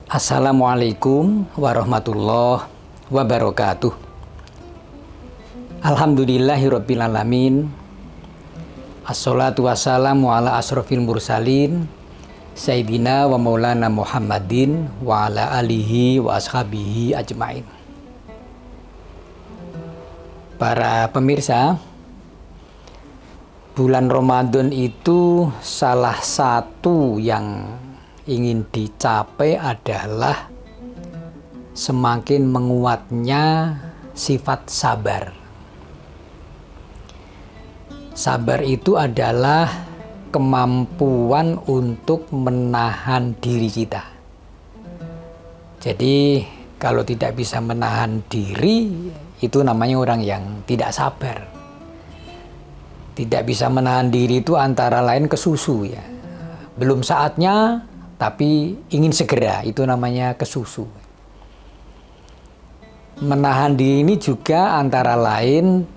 Assalamualaikum warahmatullahi wabarakatuh. Alhamdulillahirabbil alamin. Assalatu wassalamu ala asrofil mursalin Sayyidina wa maulana Muhammadin wa ala alihi wa ashabihi ajmain. Para pemirsa, bulan Ramadan itu salah satu yang ingin dicapai adalah semakin menguatnya sifat sabar. Sabar itu adalah kemampuan untuk menahan diri kita. Jadi kalau tidak bisa menahan diri, itu namanya orang yang tidak sabar. Tidak bisa menahan diri itu antara lain kesusu ya. Belum saatnya tapi ingin segera, itu namanya kesusu. Menahan diri ini juga antara lain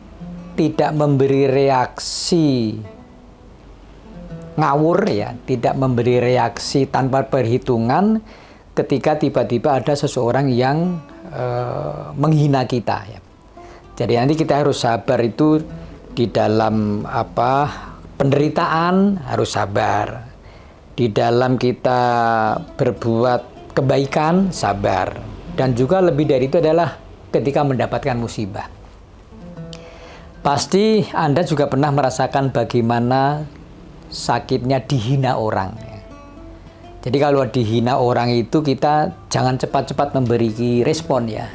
tidak memberi reaksi ngawur ya, tidak memberi reaksi tanpa perhitungan ketika tiba-tiba ada seseorang yang menghina kita ya. Jadi nanti kita harus sabar itu di dalam penderitaan harus sabar. Di dalam kita berbuat kebaikan, sabar. Dan juga lebih dari itu adalah ketika mendapatkan musibah. Pasti Anda juga pernah merasakan bagaimana sakitnya dihina orang. Jadi kalau dihina orang itu kita jangan cepat-cepat memberi respon ya.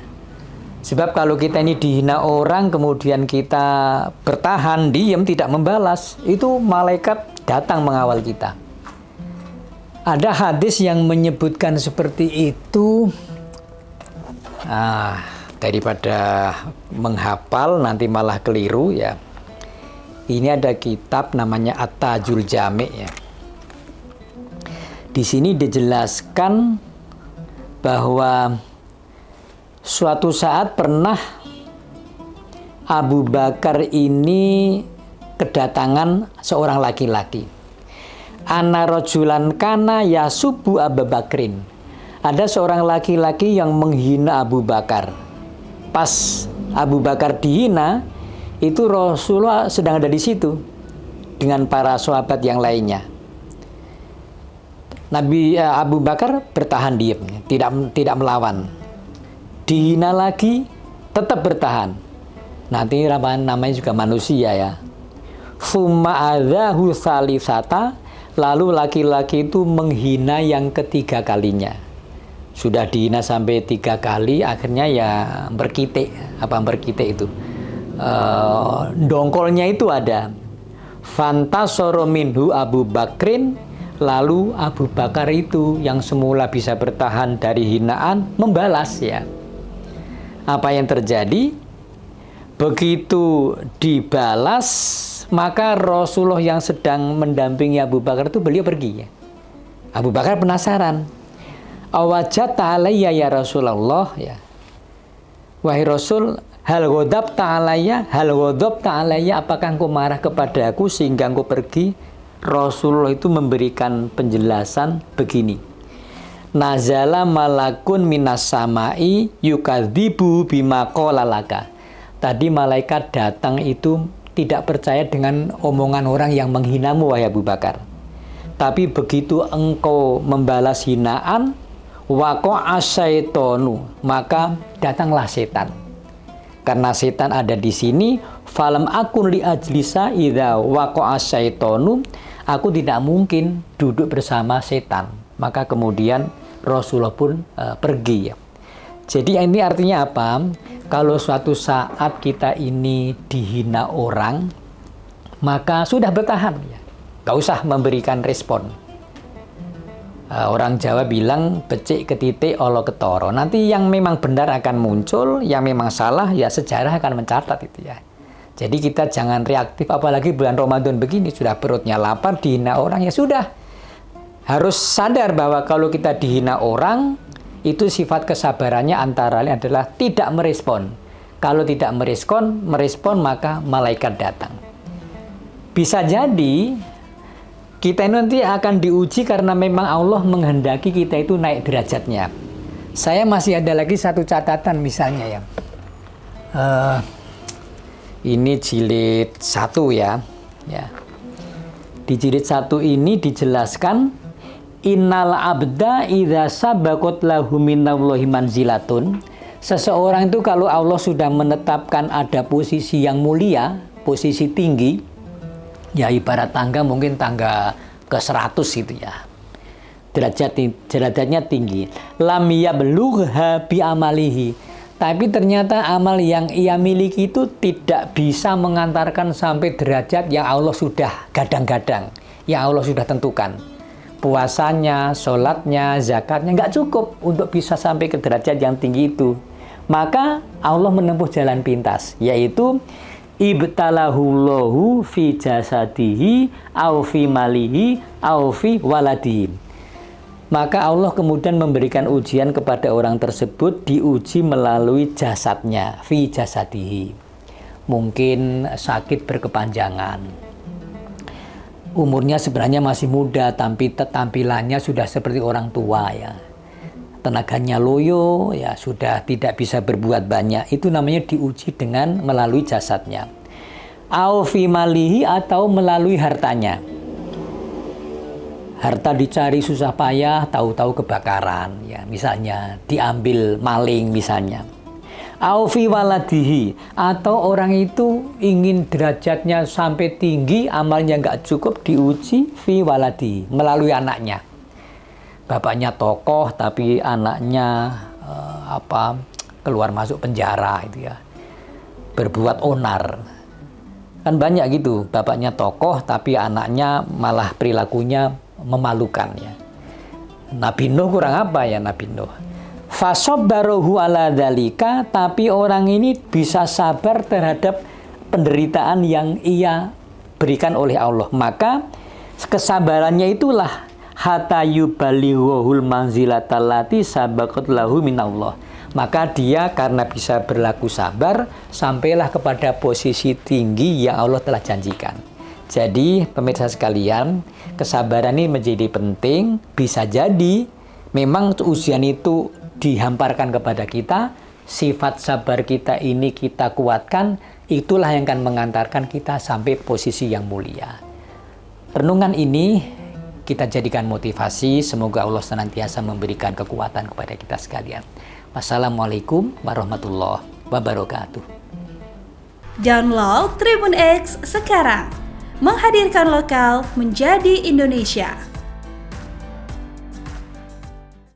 Sebab kalau kita ini dihina orang kemudian kita bertahan, diam, tidak membalas, itu malaikat datang mengawal kita. Ada hadis yang menyebutkan seperti itu. Daripada menghafal nanti malah keliru ya. Ini ada kitab namanya At-Tajul Jami' ya. Di sini dijelaskan bahwa suatu saat pernah Abu Bakar ini kedatangan seorang laki-laki. Ana rajulan kana yasubu Abu Bakrin. Ada seorang laki-laki yang menghina Abu Bakar. Pas Abu Bakar dihina, itu Rasulullah sedang ada di situ dengan para sahabat yang lainnya. Abu Bakar bertahan diam, tidak melawan. Dihina lagi, tetap bertahan. Nanti namanya juga manusia ya. Summa adzahu salisata. Lalu laki-laki itu menghina yang ketiga kalinya. Sudah dihina sampai 3 kali, akhirnya ya berkitik. Apa berkitik itu? Dongkolnya itu ada. Fantasoro minhu Abu Bakrin. Lalu Abu Bakar itu yang semula bisa bertahan dari hinaan, membalas ya. Apa yang terjadi? Begitu dibalas, maka Rasulullah yang sedang mendampingi Abu Bakar itu beliau pergi ya. Abu Bakar penasaran. Awajata alayya ya Rasulullah ya. Wahai Rasul, hal ghadabta alayya, apakah engkau marah kepada aku sehingga engkau pergi? Rasulullah itu memberikan penjelasan begini. Nazala malakun minas samai yukadzibu bima qala laka. Tadi malaikat datang itu tidak percaya dengan omongan orang yang menghinamu wahai Abu Bakar. Tapi begitu engkau membalas hinaan, waqa'a syaitonu, maka datanglah setan. Karena setan ada di sini, falam akun li ajlisa idza waqa'a syaitonu, aku tidak mungkin duduk bersama setan. Maka kemudian Rasulullah pun pergi ya. Jadi ini artinya apa? Kalau suatu saat kita ini dihina orang, maka sudah bertahan ya. Gak usah memberikan respon. Orang Jawa bilang becik ketitik olo ketoro. Nanti yang memang benar akan muncul, yang memang salah ya sejarah akan mencatat itu ya. Jadi kita jangan reaktif, apalagi bulan Ramadan begini, sudah perutnya lapar, dihina orang ya sudah. Harus sadar bahwa kalau kita dihina orang, itu sifat kesabarannya antara lain adalah tidak merespon. Kalau tidak merespon maka malaikat datang. Bisa jadi kita ini nanti akan diuji karena memang Allah menghendaki kita itu naik derajatnya. Saya masih ada lagi satu catatan misalnya ya. Ini jilid 1 ya. Di jilid 1 ini dijelaskan innal abda idza sabaqat lahu minallahi manzilatun. Seseorang itu kalau Allah sudah menetapkan ada posisi yang mulia, posisi tinggi, ya ibarat tangga, mungkin tangga ke 100 gitu ya. Derajatnya tinggi. Lam yablugha bi amalihi. Tapi ternyata amal yang ia miliki itu tidak bisa mengantarkan sampai derajat yang Allah sudah gadang-gadang, yang Allah sudah tentukan. Puasanya, sholatnya, zakatnya nggak cukup untuk bisa sampai ke derajat yang tinggi itu. Maka Allah menempuh jalan pintas, yaitu ibtalahullahu fi jasadihi au fi malihi au fi waladihi. Maka Allah kemudian memberikan ujian kepada orang tersebut, diuji melalui jasadnya, fi jasadihi. Mungkin sakit berkepanjangan. Umurnya sebenarnya masih muda, tapi tampilannya sudah seperti orang tua ya. Tenaganya loyo, ya sudah tidak bisa berbuat banyak. Itu namanya diuji dengan melalui jasadnya. Au fi malihi, atau melalui hartanya. Harta dicari susah payah, tahu-tahu kebakaran, ya misalnya diambil maling misalnya. Au fi waladihi, atau orang itu ingin derajatnya sampai tinggi, amalnya nggak cukup, diuji fi waladihi, melalui anaknya. Bapaknya tokoh tapi anaknya keluar masuk penjara itu ya, berbuat onar. Kan banyak gitu, bapaknya tokoh tapi anaknya malah perilakunya memalukan ya. Nabi Nuh kurang apa ya Nabi Nuh? Fasobbarohu ala dzalika, tapi orang ini bisa sabar terhadap penderitaan yang ia berikan oleh Allah. Maka kesabarannya itulah hatta yubalighuhul manzilatallati sabaqat lahu minallah. Maka dia karena bisa berlaku sabar, sampailah kepada posisi tinggi yang Allah telah janjikan. Jadi pemirsa sekalian, kesabaran ini menjadi penting. Bisa jadi memang ujian itu dihamparkan kepada kita, sifat sabar kita ini kita kuatkan, itulah yang akan mengantarkan kita sampai posisi yang mulia. Renungan ini kita jadikan motivasi, semoga Allah senantiasa memberikan kekuatan kepada kita sekalian. Wassalamualaikum warahmatullahi wabarakatuh. Download Tribun X sekarang. Menghadirkan lokal menjadi Indonesia.